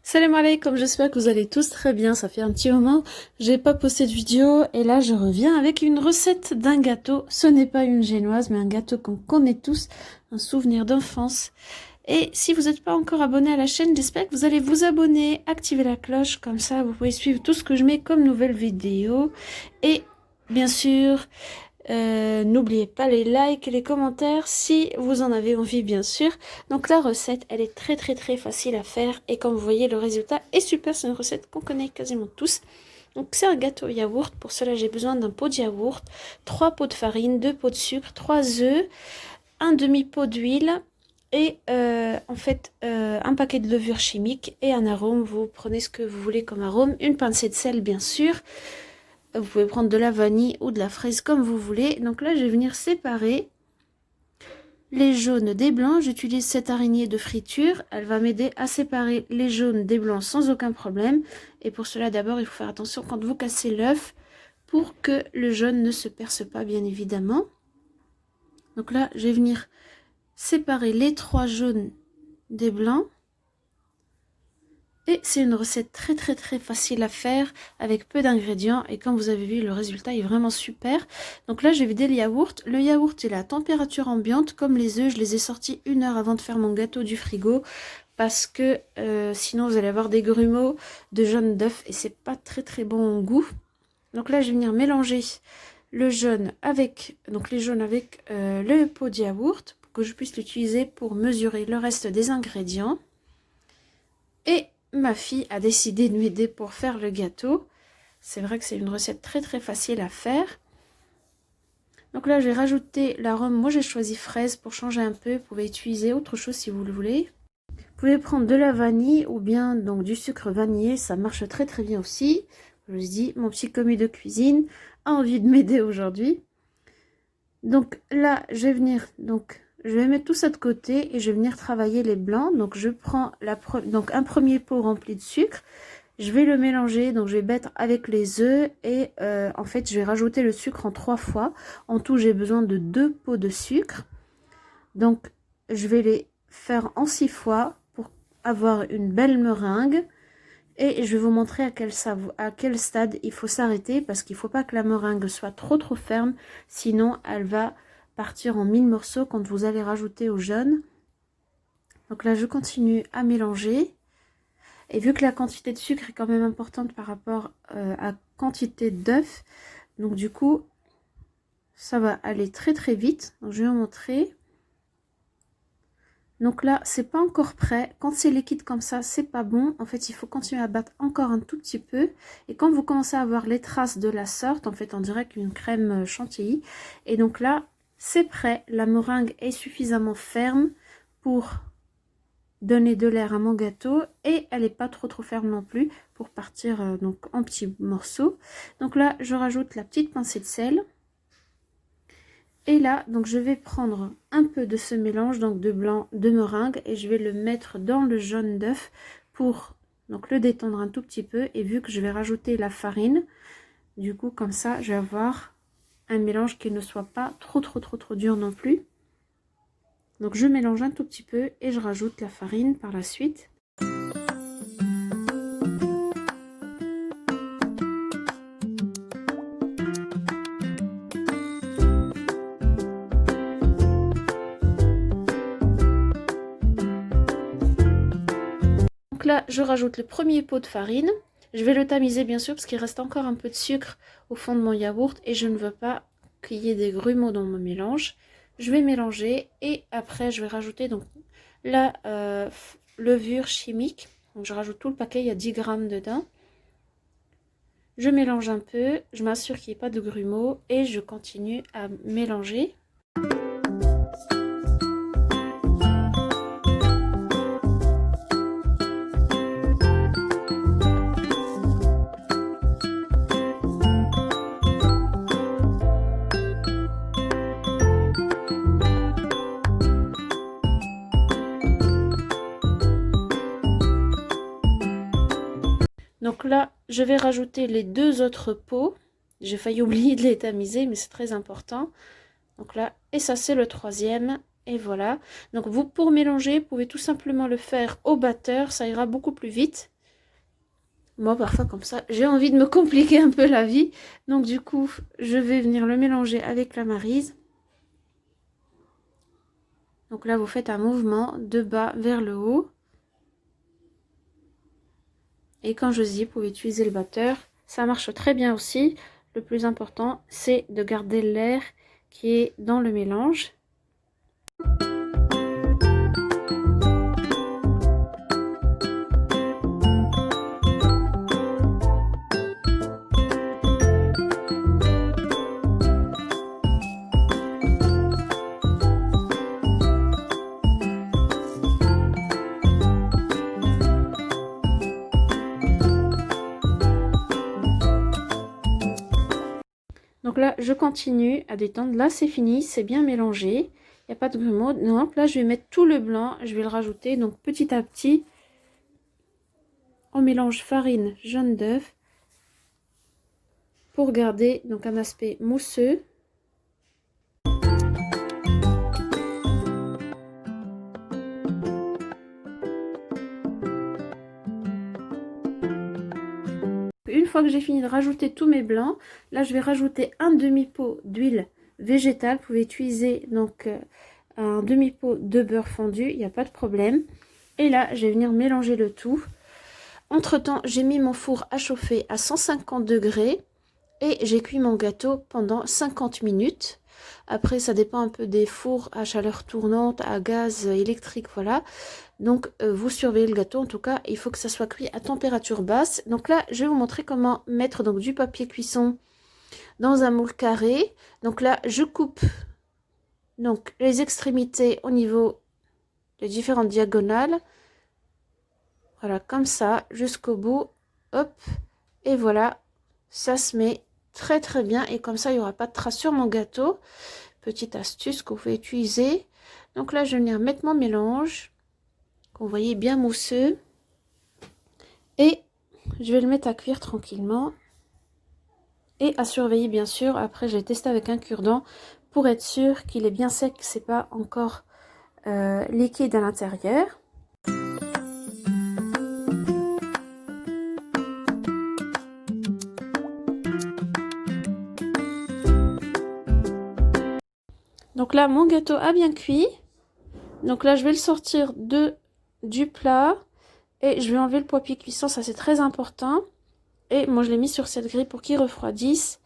Salam alaikum, j'espère que vous allez tous très bien. Ça fait un petit moment, j'ai pas posté de vidéo et là je reviens avec une recette d'un gâteau. Ce n'est pas une génoise mais un gâteau qu'on connaît tous, un souvenir d'enfance. Et si vous n'êtes pas encore abonné à la chaîne, j'espère que vous allez vous abonner, activer la cloche, comme ça vous pouvez suivre tout ce que je mets comme nouvelles vidéos. Et bien sûr, n'oubliez pas les likes et les commentaires si vous en avez envie, bien sûr. Donc la recette, elle est très facile à faire et comme vous voyez, le résultat est super. C'est une recette qu'on connaît quasiment tous. Donc c'est un gâteau au yaourt. Pour cela, j'ai besoin d'un pot de yaourt, 3 pots de farine, 2 pots de sucre, 3 œufs, un demi-pot d'huile et un paquet de levure chimique et un arôme. Vous prenez ce que vous voulez comme arôme, une pincée de sel bien sûr. Vous pouvez prendre de la vanille ou de la fraise comme vous voulez. Donc là, je vais venir séparer les jaunes des blancs. J'utilise cette araignée de friture. Elle va m'aider à séparer les jaunes des blancs sans aucun problème. Et pour cela, d'abord, il faut faire attention quand vous cassez l'œuf pour que le jaune ne se perce pas, bien évidemment. Donc là, je vais venir séparer les 3 jaunes des blancs. Et c'est une recette très facile à faire avec peu d'ingrédients. Et comme vous avez vu, le résultat est vraiment super. Donc là, j'ai vidé le yaourt. Le yaourt, il est à température ambiante. Comme les œufs, je les ai sortis 1 heure avant de faire mon gâteau du frigo. Parce que sinon, vous allez avoir des grumeaux de jaune d'œuf. Et c'est pas très bon au goût. Donc là, je vais venir mélanger le jaune avec, les jaunes avec le pot de yaourt. Pour que je puisse l'utiliser pour mesurer le reste des ingrédients. Et ma fille a décidé de m'aider pour faire le gâteau. C'est vrai que c'est une recette très facile à faire. Donc là, j'ai rajouté l'arôme. Moi, j'ai choisi fraise pour changer un peu. Vous pouvez utiliser autre chose si vous le voulez. Vous pouvez prendre de la vanille ou bien donc du sucre vanillé. Ça marche très bien aussi. Je vous dis, mon petit commis de cuisine a envie de m'aider aujourd'hui. Donc là, je vais venir je vais mettre tout ça de côté et je vais venir travailler les blancs. Donc je prends un premier pot rempli de sucre. Je vais le mélanger, donc je vais mettre avec les œufs et en fait je vais rajouter le sucre en 3 fois. En tout, j'ai besoin de 2 pots de sucre. Donc je vais les faire en 6 fois pour avoir une belle meringue. Et je vais vous montrer à quel stade il faut s'arrêter parce qu'il ne faut pas que la meringue soit trop ferme. Sinon, elle va partir en 1000 morceaux quand vous allez rajouter au jaune. Donc là, je continue à mélanger. Et vu que la quantité de sucre est quand même importante par rapport à la quantité d'œufs, donc du coup, ça va aller très vite. Donc je vais vous montrer. Donc là, c'est pas encore prêt. Quand c'est liquide comme ça, c'est pas bon. En fait, il faut continuer à battre encore un tout petit peu. Et quand vous commencez à avoir les traces de la sorte, en fait, on dirait qu'une crème chantilly. Et donc là, c'est prêt. La meringue est suffisamment ferme pour donner de l'air à mon gâteau. Et elle n'est pas trop ferme non plus pour partir donc en petits morceaux. Donc là, je rajoute la petite pincée de sel. Et là, donc je vais prendre un peu de ce mélange donc de blanc de meringue et je vais le mettre dans le jaune d'œuf pour donc le détendre un tout petit peu. Et vu que je vais rajouter la farine, du coup comme ça, je vais avoir un mélange qui ne soit pas trop dur non plus. Donc je mélange un tout petit peu et je rajoute la farine par la suite. Là, je rajoute le premier pot de farine. Je vais le tamiser bien sûr parce qu'il reste encore un peu de sucre au fond de mon yaourt et je ne veux pas qu'il y ait des grumeaux dans mon mélange. Je vais mélanger et après je vais rajouter donc la levure chimique. Donc je rajoute tout le paquet, il y a 10 grammes dedans. Je mélange un peu, je m'assure qu'il n'y ait pas de grumeaux et je continue à mélanger. Donc là, je vais rajouter les 2 autres pots. J'ai failli oublier de les tamiser, mais c'est très important. Donc là, et ça c'est le 3e. Et voilà. Donc vous, pour mélanger, vous pouvez tout simplement le faire au batteur. Ça ira beaucoup plus vite. Moi, parfois, comme ça, j'ai envie de me compliquer un peu la vie. Donc du coup, je vais venir le mélanger avec la Maryse. Donc là, vous faites un mouvement de bas vers le haut. Et quand je dis, vous pouvez utiliser le batteur. Ça marche très bien aussi. Le plus important, c'est de garder l'air qui est dans le mélange. Donc là, je continue à détendre. Là, c'est fini, c'est bien mélangé. Il n'y a pas de grumeaux. Donc là, je vais mettre tout le blanc. Je vais le rajouter. Donc petit à petit, on mélange farine, jaune d'œuf pour garder donc un aspect mousseux. Une fois que j'ai fini de rajouter tous mes blancs, là je vais rajouter un demi-pot d'huile végétale. Vous pouvez utiliser donc un demi-pot de beurre fondu, il n'y a pas de problème. Et là, je vais venir mélanger le tout. Entre-temps, j'ai mis mon four à chauffer à 150 degrés et j'ai cuit mon gâteau pendant 50 minutes. Après, ça dépend un peu des fours à chaleur tournante, à gaz électrique, voilà. Donc, vous surveillez le gâteau. En tout cas, il faut que ça soit cuit à température basse. Donc là, je vais vous montrer comment mettre donc du papier cuisson dans un moule carré. Donc là, je coupe donc les extrémités au niveau des différentes diagonales. Voilà, comme ça, jusqu'au bout. Hop, et voilà, ça se met très très bien. Et comme ça, il n'y aura pas de traces sur mon gâteau. Petite astuce que vous pouvez utiliser. Donc là, je vais venir mettre mon mélange. Vous voyez, bien mousseux. Et je vais le mettre à cuire tranquillement. Et à surveiller, bien sûr. Après, j'ai testé avec un cure-dent pour être sûr qu'il est bien sec, que c'est pas encore liquide à l'intérieur. Donc là, mon gâteau a bien cuit. Donc là, je vais le sortir du plat. Et je vais enlever le papier cuisson, ça c'est très important. Et moi, je l'ai mis sur cette grille pour qu'il refroidisse.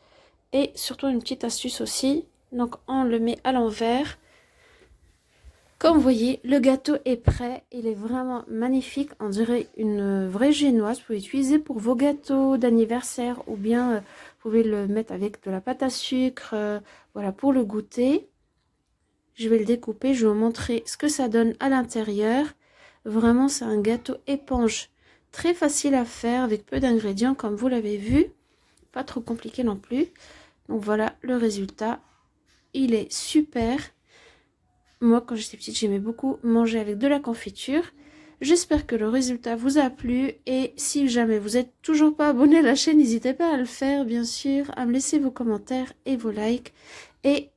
Et surtout, une petite astuce aussi. Donc, on le met à l'envers. Comme vous voyez, le gâteau est prêt. Il est vraiment magnifique. On dirait une vraie génoise. Vous pouvez l'utiliser pour vos gâteaux d'anniversaire. Ou bien, vous pouvez le mettre avec de la pâte à sucre. Voilà, pour le goûter. Je vais le découper. Je vais vous montrer ce que ça donne à l'intérieur. Vraiment, c'est un gâteau éponge. Très facile à faire avec peu d'ingrédients comme vous l'avez vu. Pas trop compliqué non plus. Donc voilà le résultat. Il est super. Moi, quand j'étais petite, j'aimais beaucoup manger avec de la confiture. J'espère que le résultat vous a plu. Et si jamais vous n'êtes toujours pas abonné à la chaîne, n'hésitez pas à le faire, bien sûr. À me laisser vos commentaires et vos likes. Et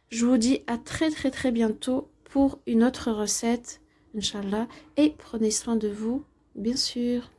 je vous dis à très très très bientôt pour une autre recette, Inch'Allah. Et prenez soin de vous, bien sûr.